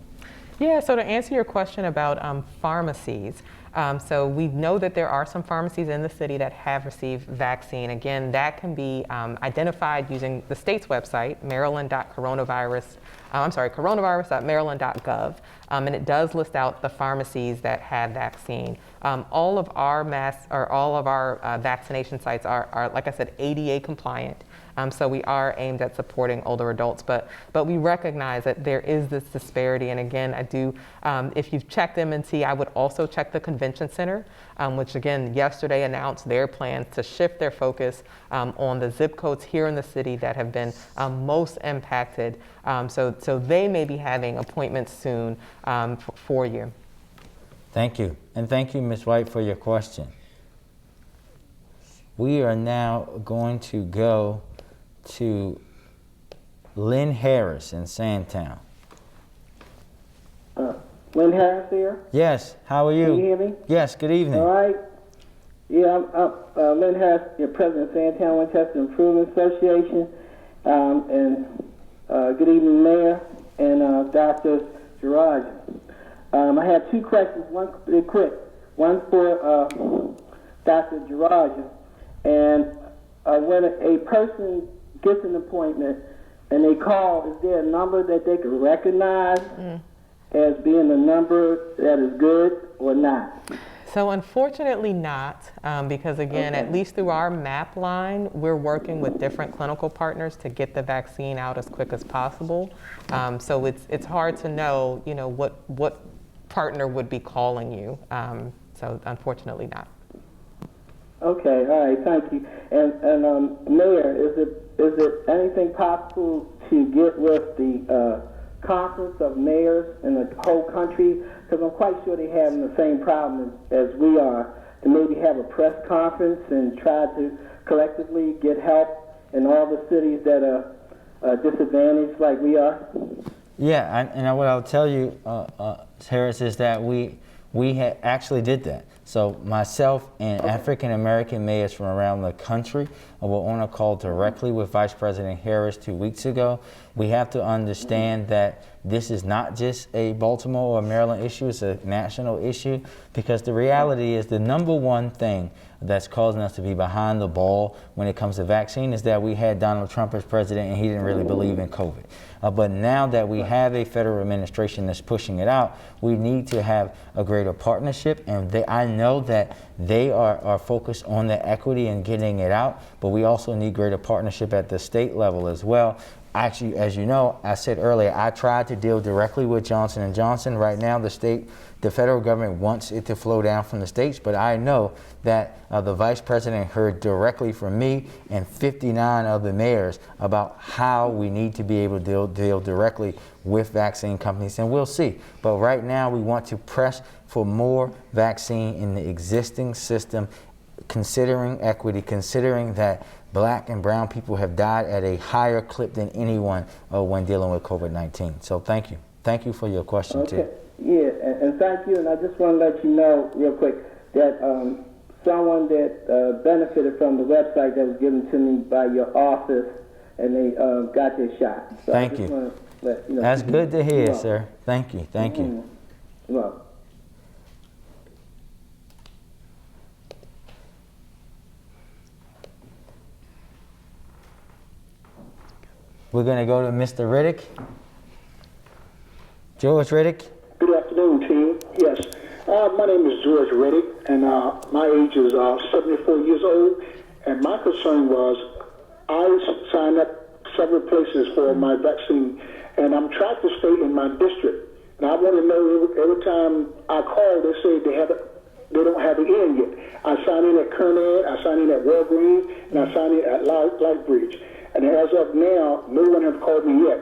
Yeah, so to answer your question about pharmacies, so we know that there are some pharmacies in the city that have received vaccine. Again, that can be identified using the state's website, coronavirus.maryland.gov, and it does list out the pharmacies that have vaccine. All of our vaccination sites are, like I said, ADA compliant. So we are aimed at supporting older adults, but we recognize that there is this disparity. And again, I do, if you've checked M&T, I would also check the convention center, which again, yesterday announced their plans to shift their focus on the zip codes here in the city that have been most impacted. So they may be having appointments soon for you. Thank you. And thank you, Ms. White, for your question. We are now going to go to Lynn Harris in Sandtown. Lynn Harris here? Yes, how are you? Can you hear me? Yes, good evening. All right. Yeah, I'm Lynn Harris, your president of Sandtown Winchester Improvement Association. Good evening, Mayor and Dr. Gerard. I have two questions, one pretty quick. One for Dr. Gerard. And when a person gets an appointment and they call, is there a number that they can recognize as being a number that is good or not? So unfortunately not, because again, at least through our MAP line, we're working with different clinical partners to get the vaccine out as quick as possible. So it's hard to know, what partner would be calling you. So unfortunately not. Okay, all right, thank you. And Mayor, is it anything possible to get with the conference of mayors in the whole country? Because I'm quite sure they're having the same problem as we are, to maybe have a press conference and try to collectively get help in all the cities that are disadvantaged like we are? Yeah, and what I'll tell you, Harris, is that we actually did that. So myself and African American mayors from around the country were on a call directly with Vice President Harris 2 weeks ago. We have to understand that this is not just a Baltimore or Maryland issue, it's a national issue, because the reality is the number one thing that's causing us to be behind the ball when it comes to vaccine is that we had Donald Trump as president and he didn't really believe in COVID. But now that we have a federal administration that's pushing it out, we need to have a greater partnership, and I know that they are focused on the equity and getting it out, but we also need greater partnership at the state level as well. Actually, as you know, I said earlier, I tried to deal directly with Johnson & Johnson. Right now, the federal government wants it to flow down from the states, but I know that the vice president heard directly from me and 59 of the mayors about how we need to be able to deal directly with vaccine companies, and we'll see. But right now, we want to press for more vaccine in the existing system, considering equity, considering that Black and brown people have died at a higher clip than anyone when dealing with COVID-19. So thank you. Thank you for your question, too. Yeah, and thank you. And I just want to let you know real quick that someone that benefited from the website that was given to me by your office, and they got their shot. So thank you. That's good to hear, sir. Thank you. Thank you. Well. We're going to go to Mr. Reddick. George Reddick. Good afternoon, team. Yes, my name is George Reddick, and my age is 74 years old. And my concern was I signed up several places for my vaccine, and I'm trying to stay in my district. And I want to know every time I call, they say they don't have it in yet. I signed in at Kernan, I signed in at Walgreens, and I signed in at Lightbridge. And as of now, no one has called me yet.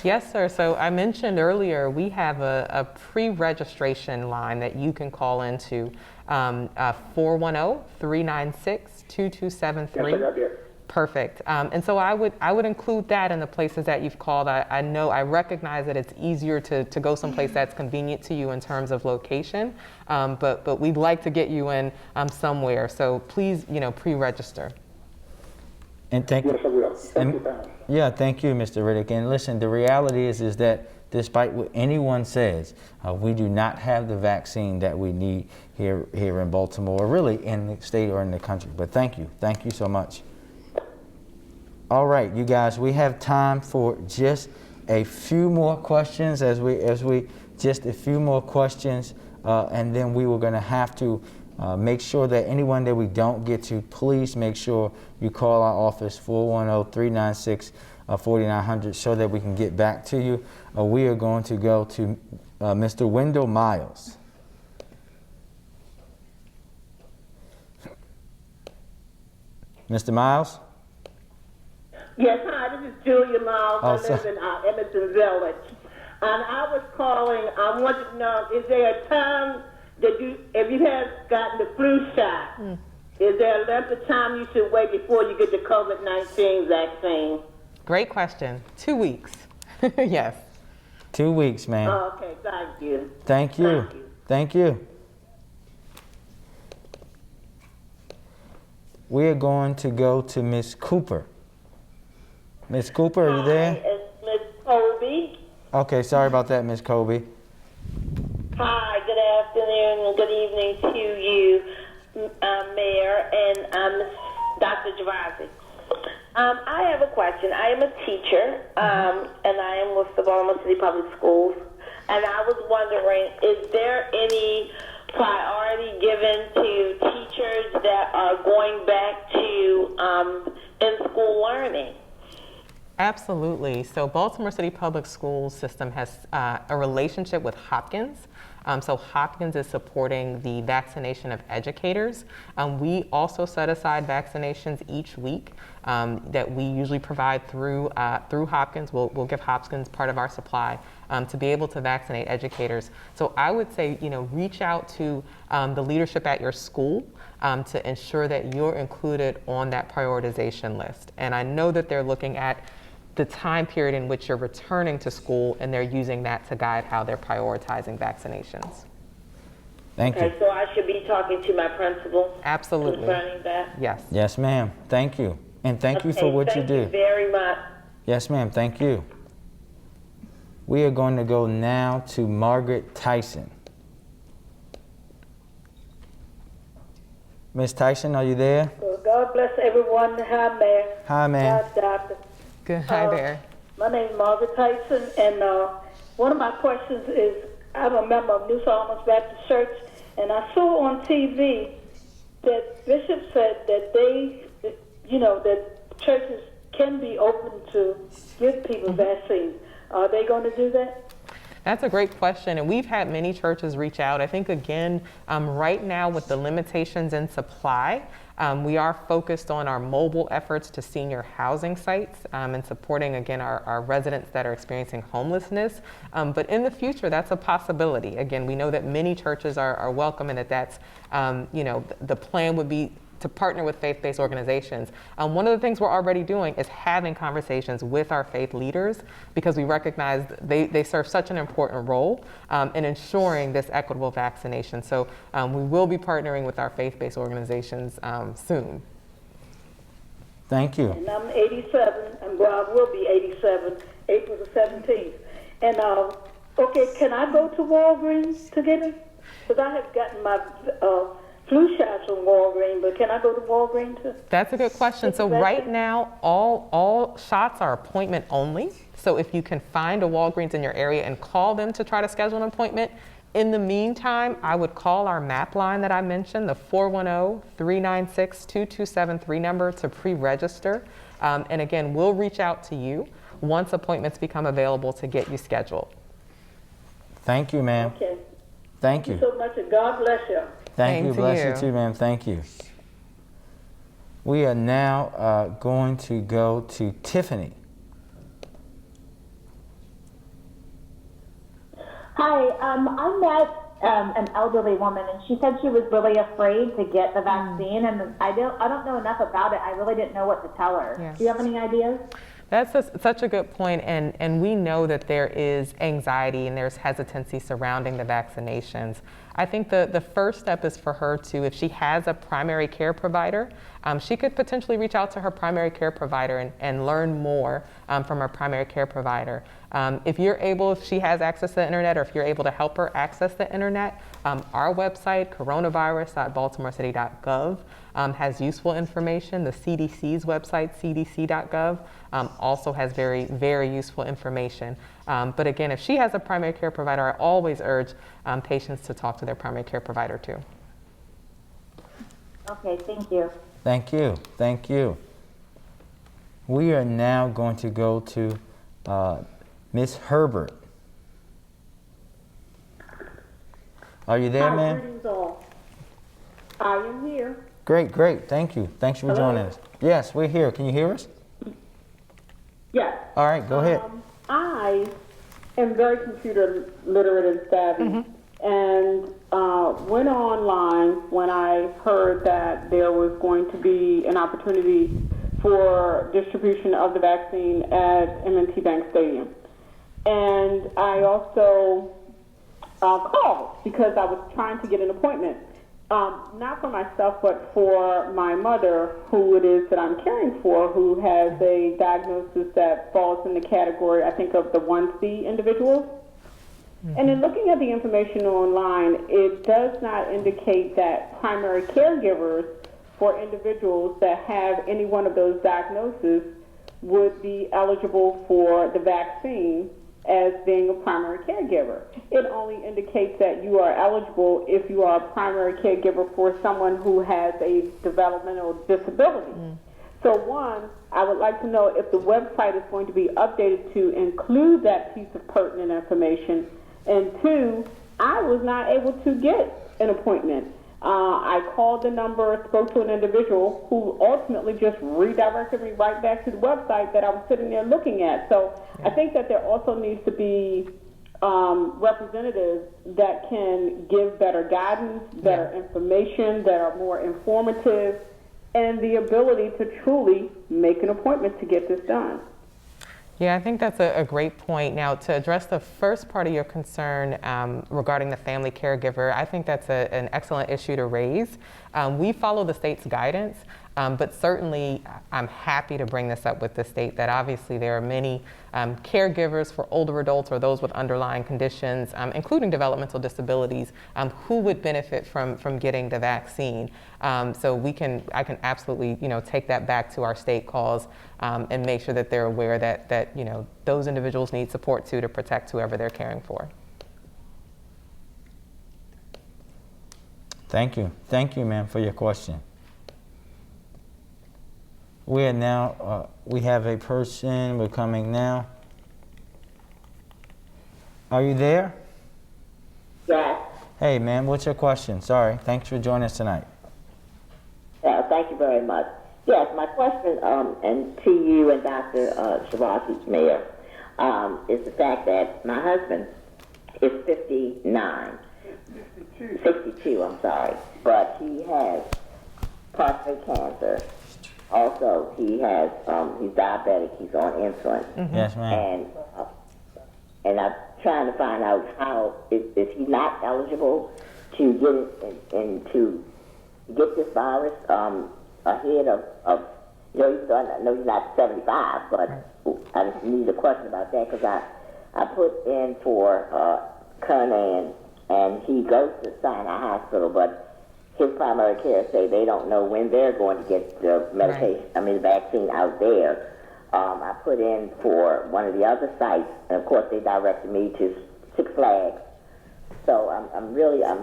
Yes, sir. So I mentioned earlier, we have a pre-registration line that you can call into, 410-396-2273. Yes, I got that. Perfect. And so I would include that in the places that you've called. I recognize that it's easier to go someplace that's convenient to you in terms of location, but we'd like to get you in somewhere. So please, pre-register. And thank you. Yes, I will. Thank you. Yeah, thank you, Mr. Reddick. And listen, the reality is that despite what anyone says, we do not have the vaccine that we need here in Baltimore, or really in the state or in the country. But thank you so much. All right, you guys, we have time for just a few more questions, and then we were going to have to Make sure that anyone that we don't get to, please make sure you call our office, 410-396-4900, so that we can get back to you. We are going to go to Mr. Wendell Miles. Mr. Miles? Yes, hi, this is Julia Miles. Oh, I live in Emerson Village. And I was calling, I wanted to know, is there a time that if you have gotten the flu shot, is there a length of time you should wait before you get the COVID-19 vaccine? Great question. 2 weeks. Yes. 2 weeks, ma'am. Oh, okay, thank you. Thank you. Thank you. We are going to go to Miss Cooper. Miss Cooper, are you there? It's Miss Colby. Okay, sorry about that, Miss Colby. Hi, good afternoon and good evening to you, Mayor and Dr. Javazi. I have a question. I am a teacher, and I am with the Baltimore City Public Schools, and I was wondering, is there any priority given to teachers that are going back to in-school learning? Absolutely. So Baltimore City Public Schools system has a relationship with Hopkins. So Hopkins is supporting the vaccination of educators. We also set aside vaccinations each week that we usually provide through Hopkins. We'll give Hopkins part of our supply to be able to vaccinate educators. So I would say, reach out to the leadership at your school to ensure that you're included on that prioritization list. And I know that they're looking at the time period in which you're returning to school, and they're using that to guide how they're prioritizing vaccinations. Thank you. Okay, so I should be talking to my principal Absolutely. concerning that? Yes. Yes, ma'am. Thank you. And thank you for what you do. Thank you very much. Yes, ma'am. Thank you. We are going to go now to Margaret Tyson. Miss Tyson, are you there? Well, God bless everyone. Hi, Mayor. Hi, ma'am. Hi, Doctor. Good. Hi there. My name is Margaret Tyson, and one of my questions is, I'm a member of New Psalmist Baptist Church, and I saw on TV that Bishop said that that churches can be open to give people vaccines. Are they going to do that? That's a great question, and we've had many churches reach out. I think, again, right now with the limitations in supply, we are focused on our mobile efforts to senior housing sites and supporting, again, our residents that are experiencing homelessness. But in the future, that's a possibility. Again, we know that many churches are welcome, and that's, the plan would be to partner with faith-based organizations. One of the things we're already doing is having conversations with our faith leaders, because we recognize they serve such an important role in ensuring this equitable vaccination. So we will be partnering with our faith-based organizations soon. Thank you. And I'm 87, and well, I will be 87, April the 17th. And, okay, can I go to Walgreens to get it? Because I have gotten my flu shots from Walgreens, but can I go to Walgreens too? That's a good question. So right now, all shots are appointment only. So if you can find a Walgreens in your area and call them to try to schedule an appointment. In the meantime, I would call our MAP line that I mentioned, the 410-396-2273 number, to pre-register. And again, we'll reach out to you once appointments become available to get you scheduled. Thank you, ma'am. Okay. Thank you. Thank you so much, and God bless you. Thank you. Bless you too, ma'am. Thank you. We are now going to go to Tiffany. Hi, I met an elderly woman, and she said she was really afraid to get the vaccine, and I don't know enough about it. I really didn't know what to tell her. Yes. Do you have any ideas? That's such a good point, and we know that there is anxiety and there's hesitancy surrounding the vaccinations. I think the first step is for her to, if she has a primary care provider, she could potentially reach out to her primary care provider and learn more from her primary care provider. If she has access to the internet, or if you're able to help her access the internet, our website, coronavirus.baltimorecity.gov, has useful information. The CDC's website, cdc.gov, also has very, very useful information. But again, if she has a primary care provider, I always urge patients to talk to their primary care provider too. Okay, thank you. Thank you. Thank you. We are now going to go to Miss Herbert. Are you there, ma'am? Greetings all. I am here. Great, great. Thank you. Thanks for joining us. Yes, we're here. Can you hear us? Yes. All right, go ahead. I am very computer literate and savvy, and went online when I heard that there was going to be an opportunity for distribution of the vaccine at M&T Bank Stadium. And I also called because I was trying to get an appointment, not for myself, but for my mother, who it is that I'm caring for, who has a diagnosis that falls in the category, I think, of the 1C individuals. And in looking at the information online, it does not indicate that primary caregivers for individuals that have any one of those diagnoses would be eligible for the vaccine as being a primary caregiver. It only indicates that you are eligible if you are a primary caregiver for someone who has a developmental disability. So one, I would like to know if the website is going to be updated to include that piece of pertinent information. And two, I was not able to get an appointment. I called the number, spoke to an individual who ultimately just redirected me right back to the website that I was sitting there looking at. So I think that there also needs to be representatives that can give better guidance, better information, that are more informative, and the ability to truly make an appointment to get this done. Yeah, I think that's a great point. Now, to address the first part of your concern regarding the family caregiver, I think that's an excellent issue to raise. We follow the state's guidance, but certainly I'm happy to bring this up with the state that obviously there are many caregivers for older adults or those with underlying conditions, including developmental disabilities, who would benefit from getting the vaccine. So I can absolutely, take that back to our state cause and make sure that they're aware that those individuals need support too to protect whoever they're caring for. Thank you. Thank you, ma'am, for your question. We are now, we have a person, we're coming now. Are you there? Yes. Hey, ma'am, what's your question? Sorry, thanks for joining us tonight. Thank you very much. Yes, my question, and to you and Dr. Shirazi, Mayor, is the fact that my husband is 62, I'm sorry, but he has prostate cancer. Also, he has, he's diabetic, he's on insulin. Yes, ma'am. And I'm trying to find out how, is he not eligible to get it and to get this virus ahead of even though I know he's not 75, but I just need a question about that because I put in for Kernan, and he goes to Sinai Hospital, but his primary care say they don't know when they're going to get the medication, the vaccine out there. I put in for one of the other sites, and of course they directed me to Six Flags. So I'm really at a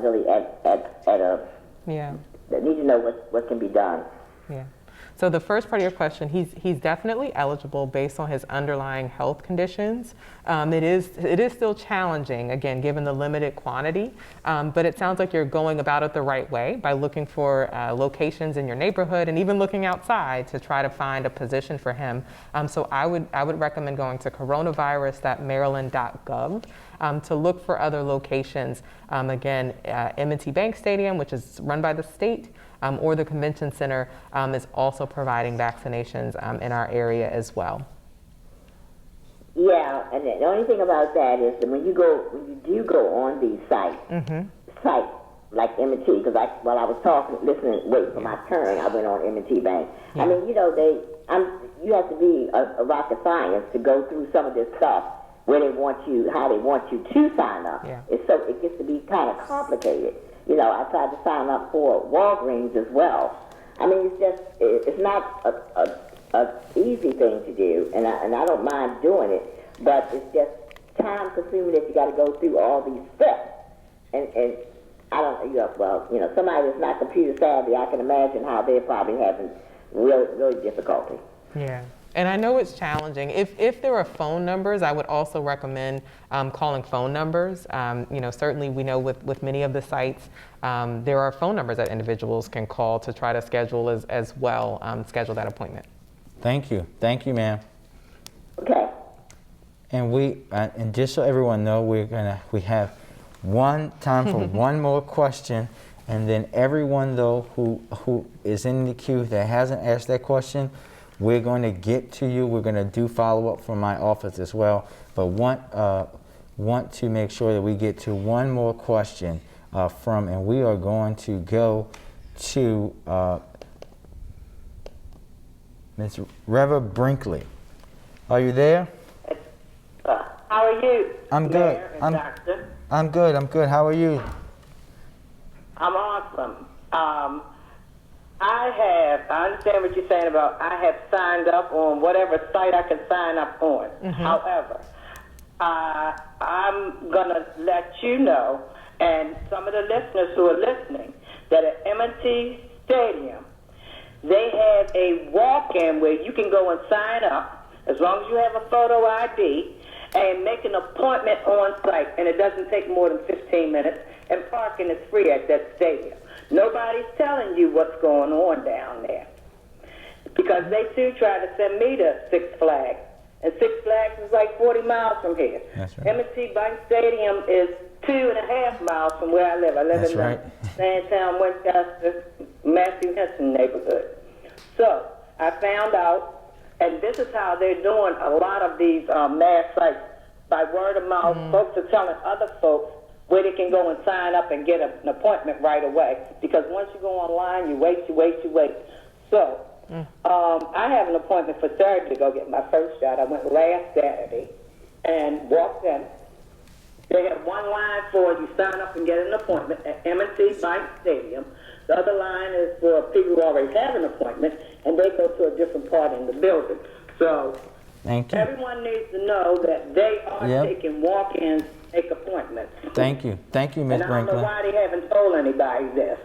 I need to know what can be done. Yeah. So the first part of your question, he's definitely eligible based on his underlying health conditions. It is still challenging, again, given the limited quantity, but it sounds like you're going about it the right way by looking for locations in your neighborhood and even looking outside to try to find a position for him. So I would recommend going to coronavirus.maryland.gov to look for other locations. Again, M&T Bank Stadium, which is run by the state, or the convention center is also providing vaccinations in our area as well. Yeah, and the only thing about that is that when you do go on these sites like M&T, because while I was waiting for my turn, I went on M&T Bank. Yeah. I mean, you have to be a rocket science to go through some of this stuff where they want you, how they want you to sign up. Yeah. It gets to be kind of complicated. I tried to sign up for Walgreens as well. I mean, it's not a easy thing to do, and I don't mind doing it, but it's just time consuming that you got to go through all these steps. And I don't, well, somebody that's not computer savvy, I can imagine how they're probably having really difficulty. Yeah. And I know it's challenging. If there are phone numbers, I would also recommend calling phone numbers. Certainly we know with many of the sites, there are phone numbers that individuals can call to try to schedule as well, schedule that appointment. Thank you, ma'am. Okay. And and just so everyone know, we have time for one more question, and then everyone though who is in the queue that hasn't asked that question, we're going to get to you. We're going to do follow-up from my office as well, but want to make sure that we get to one more question and we are going to go to Ms. Reva Brinkley. Are you there? How are you? I'm good. Doctor? I'm good. How are you? I'm awesome. I understand what you're saying about I have signed up on whatever site I can sign up on. Mm-hmm. However, I'm going to let you know, and some of the listeners who are listening, that at M&T Stadium, they have a walk-in where you can go and sign up, as long as you have a photo ID, and make an appointment on site, and it doesn't take more than 15 minutes, and parking is free at that stadium. Nobody's telling you what's going on down there, because they too try to send me to Six Flags, and Six Flags is like 40 miles from here. That's right. M&T Bank Stadium is 2.5 miles from where I live. I live in the Sandtown, Winchester, Matthew Henson neighborhood. So I found out, and this is how they're doing a lot of these mass sites, by word of mouth. Folks are telling other folks where they can go and sign up and get an appointment right away. Because once you go online, you wait. So I have an appointment for Saturday to go get my first shot. I went last Saturday and walked in. They have one line for you sign up and get an appointment at M&T Bank Stadium. The other line is for people who already have an appointment, and they go to a different part in the building. So thank you. Everyone needs to know that they are taking walk-ins, take appointments. Thank you, Ms. Brinkley. And I don't know why they haven't told anybody this.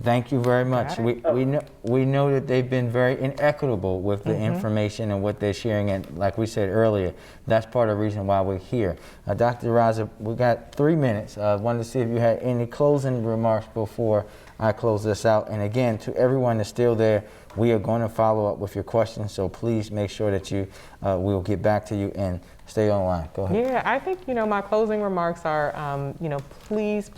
Thank you very much. We know that they've been very inequitable with the information and what they're sharing, and like we said earlier, that's part of the reason why we're here. Dr. Raza, we got 3 minutes. I wanted to see if you had any closing remarks before I close this out. And again, to everyone that's still there, we are going to follow up with your questions, so please make sure that we'll get back to you and stay online. Go ahead. Yeah, I think, my closing remarks are, please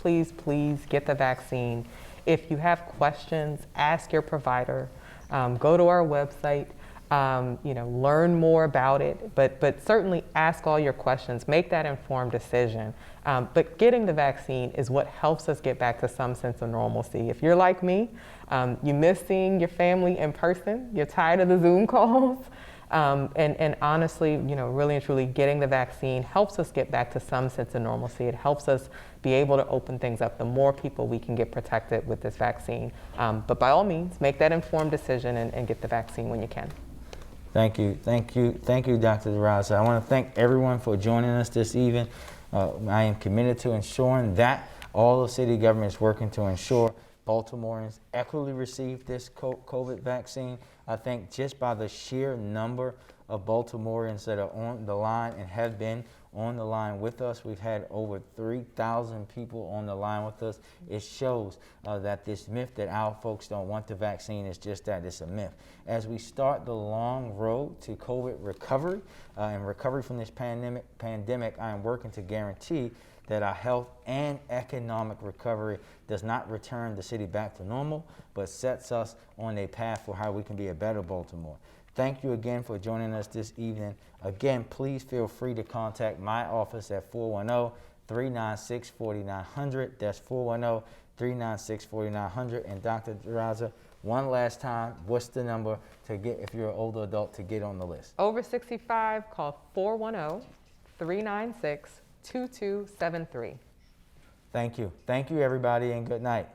get the vaccine. If you have questions, ask your provider. Go to our website, learn more about it, but certainly ask all your questions. Make that informed decision. But getting the vaccine is what helps us get back to some sense of normalcy. If you're like me, you miss seeing your family in person, you're tired of the Zoom calls, and honestly, really and truly getting the vaccine helps us get back to some sense of normalcy. It helps us be able to open things up. The more people we can get protected with this vaccine. But by all means, make that informed decision and get the vaccine when you can. Thank you, Dr. Raza. I want to thank everyone for joining us this evening. I am committed to ensuring that all the city government is working to ensure Baltimoreans equitably receive this COVID vaccine. I think just by the sheer number of Baltimoreans that are on the line and have been on the line with us, we've had over 3,000 people on the line with us. It shows that this myth that our folks don't want the vaccine is just that, it's a myth. As we start the long road to COVID recovery and recovery from this pandemic, I am working to guarantee that our health and economic recovery does not return the city back to normal, but sets us on a path for how we can be a better Baltimore. Thank you again for joining us this evening. Again, please feel free to contact my office at 410-396-4900. That's 410-396-4900. And Dr. Raza, one last time, what's the number to get, if you're an older adult, to get on the list? Over 65, call 410-396-2273. Thank you. Thank you, everybody, and good night.